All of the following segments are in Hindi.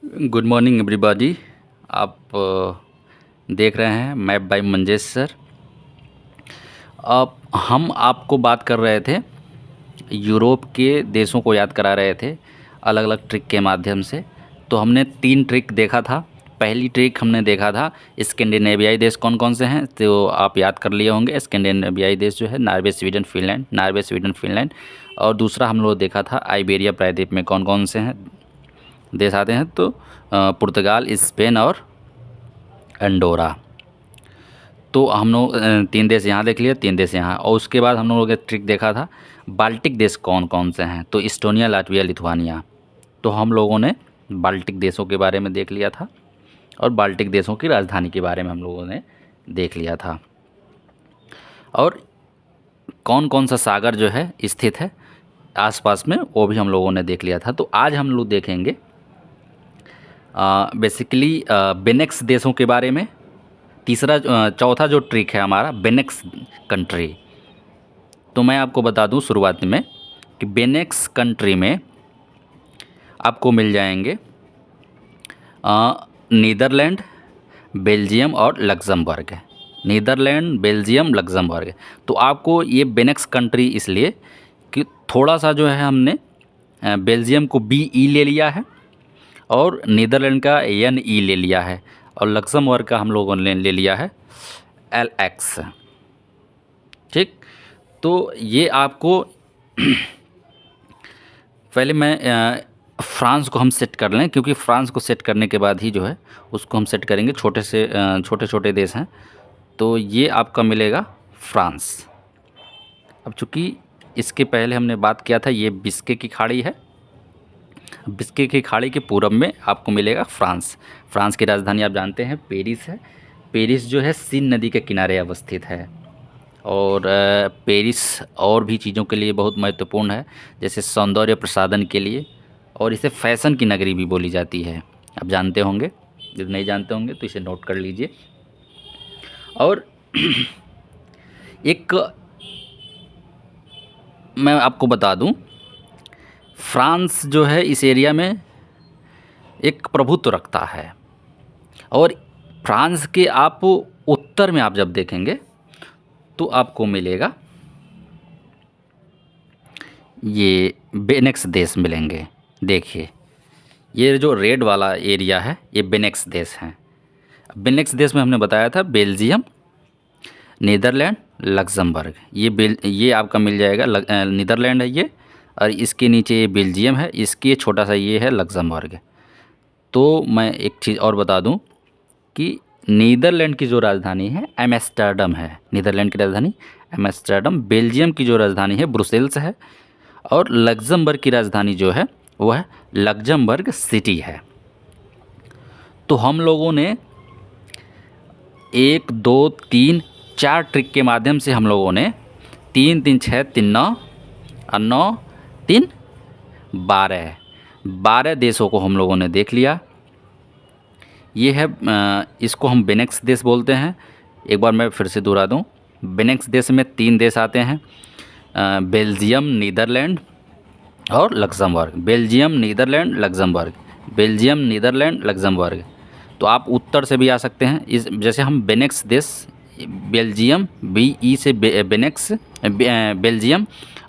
Good morning everybody. आप देख रहे हैं मैप बाय मंजेश सर। अब हम आपको बात कर रहे थे, यूरोप के देशों को याद करा रहे थे अलग अलग ट्रिक के माध्यम से। तो हमने 3 ट्रिक देखा था। पहली ट्रिक हमने देखा था स्कैंडिनेवियाई देश कौन कौन से हैं, तो आप याद कर लिए होंगे। स्कैंडिनेवियाई देश जो है Norway, Sweden, Finland, Norway, Sweden, Finland. और दूसरा हम लोग देखा था आइबेरिया प्रायद्वीप में कौन कौन से हैं देश आते हैं, तो पुर्तगाल, स्पेन और अंडोरा। तो हम लोग 3 देश यहाँ देख लिए, 3 देश यहाँ। और उसके बाद हम लोगों ने ट्रिक देखा था बाल्टिक देश कौन कौन से हैं, तो इस्टोनिया, लाटविया, लिथुआनिया। तो हम लोगों ने बाल्टिक देशों के बारे में देख लिया था और बाल्टिक देशों की राजधानी के बारे में हम लोगों ने देख लिया था। और कौन कौन सा सागर जो है स्थित है आसपास में, वो भी हम लोगों ने देख लिया था। तो आज हम लोग देखेंगे बेसिकली बेनेक्स देशों के बारे में। तीसरा चौथा जो ट्रिक है हमारा बेनेक्स कंट्री। तो मैं आपको बता दूं शुरुआत में कि बेनेक्स कंट्री में आपको मिल जाएंगे नीदरलैंड, बेल्जियम और लग्जमबर्ग। Netherland, Belgium, Luxembourg. तो आपको ये बेनेक्स कंट्री इसलिए कि थोड़ा सा जो है हमने बेल्जियम को BE ले लिया है और नीदरलैंड का NE ले लिया है और लक्समबर्ग का हम लोगों ने ले लिया है LX। ठीक, तो ये आपको पहले मैं फ्रांस को हम सेट कर लें, क्योंकि फ्रांस को सेट करने के बाद ही जो है उसको हम सेट करेंगे। छोटे से छोटे छोटे देश हैं, तो ये आपका मिलेगा फ्रांस। अब चूँकि इसके पहले हमने बात किया था, ये बिस्के की खाड़ी है। बिस्के की खाड़ी के पूरब में आपको मिलेगा फ्रांस। फ्रांस की राजधानी आप जानते हैं पेरिस है। पेरिस जो है सीन नदी के किनारे अवस्थित है। और पेरिस और भी चीज़ों के लिए बहुत महत्वपूर्ण है, जैसे सौंदर्य प्रसाधन के लिए, और इसे फैशन की नगरी भी बोली जाती है। आप जानते होंगे, यदि नहीं जानते होंगे तो इसे नोट कर लीजिए। और एक मैं आपको बता दूं, फ्रांस जो है इस एरिया में एक प्रभुत्व रखता है। और फ्रांस के आप उत्तर में आप जब देखेंगे तो आपको मिलेगा ये बेनेक्स देश मिलेंगे। देखिए, ये जो रेड वाला एरिया है ये बेनेक्स देश हैं। बेनेक्स देश में हमने बताया था बेल्जियम, नीदरलैंड, लक्समबर्ग। ये आपका मिल जाएगा नीदरलैंड है ये, और इसके नीचे ये बेल्जियम है, इसके छोटा सा ये है लक्समबर्ग। तो मैं एक चीज़ और बता दूं कि नीदरलैंड की जो राजधानी है एम्स्टर्डम है। नीदरलैंड की राजधानी एम्स्टर्डम। बेल्जियम की जो राजधानी है ब्रुसेल्स है। और लक्समबर्ग की राजधानी जो है वो है लक्समबर्ग सिटी है। तो हम लोगों ने 1 2 3 4 ट्रिक के माध्यम से हम लोगों ने 3 3 6 3 9 और 9 3 12 देशों को हम लोगों ने देख लिया। ये है इसको हम बेनेक्स देश बोलते हैं। एक बार मैं फिर से दोहरा दूं, बेनेक्स देश में 3 देश आते हैं, बेल्जियम, नीदरलैंड और Luxembourg. Belgium, Netherland, Luxembourg. Belgium, Netherland, Luxembourg. तो आप उत्तर से भी आ सकते हैं। इस जैसे हम बेनेक्स देश, बेल्जियम, BE से बेनेक्स बेल्जियम,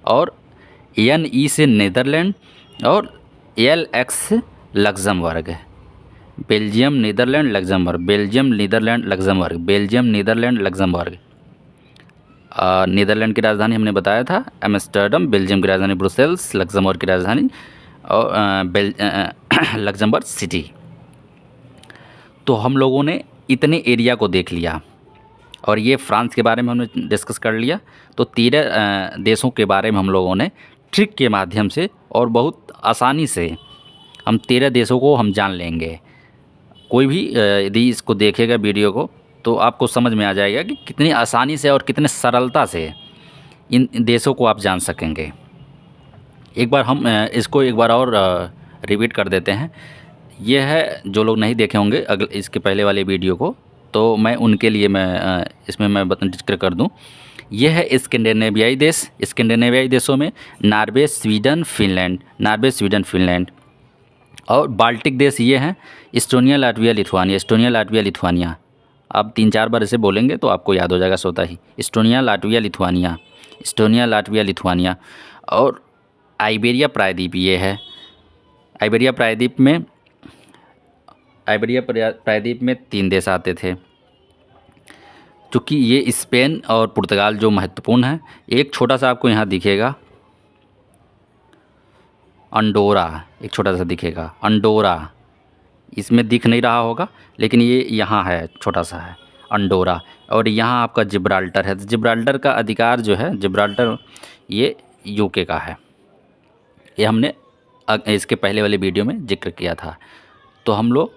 और NE से नीदरलैंड, और LX Luxembourg. Belgium, Netherland, Luxembourg, Belgium, Netherland, Luxembourg, Belgium, Netherland, Luxembourg. Netherland की राजधानी हमने बताया था एम्स्टर्डम, बेल्जियम की राजधानी ब्रुसेल्स, लक्समबर्ग की राजधानी और लक्समबर्ग सिटी। तो हम लोगों ने इतने एरिया को देख लिया और ये फ्रांस के बारे में हमने डिस्कस कर लिया। तो 13 देशों के बारे में हम लोगों ने ट्रिक के माध्यम से और बहुत आसानी से हम 13 देशों को हम जान लेंगे। कोई भी यदि इसको देखेगा वीडियो को तो आपको समझ में आ जाएगा कि कितनी आसानी से और कितने सरलता से इन देशों को आप जान सकेंगे। एक बार हम इसको एक बार और रिपीट कर देते हैं। ये है, जो लोग नहीं देखे होंगे अगले इसके पहले वाले वीडियो को, तो मैं उनके लिए मैं इसमें मैं जिक्र कर दूं। ये है स्कैंडिनेवियाई देश। स्कैंडिनेवियाई देशों में Norway, Sweden, Finland, Norway, Sweden, Finland. और बाल्टिक देश ये हैं, Estonia, Latvia, Lithuania. Estonia, Latvia, Lithuania, आप 3-4 बार इसे बोलेंगे तो आपको याद हो जाएगा स्वतः ही। Estonia, Latvia, Lithuania, Estonia, Latvia, Lithuania. और आइबेरिया प्रायद्वीप ये है। आइबेरिया प्रायद्वीप में 3 देश आते थे। चूँकि ये स्पेन और पुर्तगाल जो महत्वपूर्ण है। एक छोटा सा आपको यहाँ दिखेगा अंडोरा, एक छोटा सा दिखेगा अंडोरा, इसमें दिख नहीं रहा होगा लेकिन ये यहाँ है, छोटा सा है अंडोरा। और यहाँ आपका जिब्राल्टर है। तो जिब्राल्टर का अधिकार जो है, जिब्राल्टर ये यूके का है। ये हमने इसके पहले वाले वीडियो में जिक्र किया था। तो हम लोग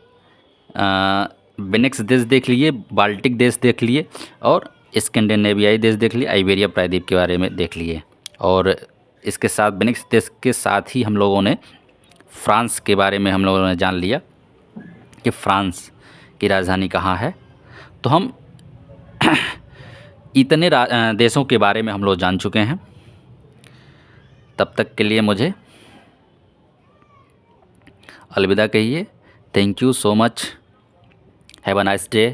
बेनेक्स देश देख लिए, बाल्टिक देश देख लिए, और स्कैंडिनेवियाई देश देख लिए, आइबेरिया प्रायद्वीप के बारे में देख लिए। और इसके साथ बेनेक्स देश के साथ ही हम लोगों ने फ्रांस के बारे में हम लोगों ने जान लिया कि फ्रांस की राजधानी कहाँ है। तो हम इतने देशों के बारे में हम लोग जान चुके हैं। तब तक के लिए मुझे अलविदा कहिए। Thank you so much. Have a nice day.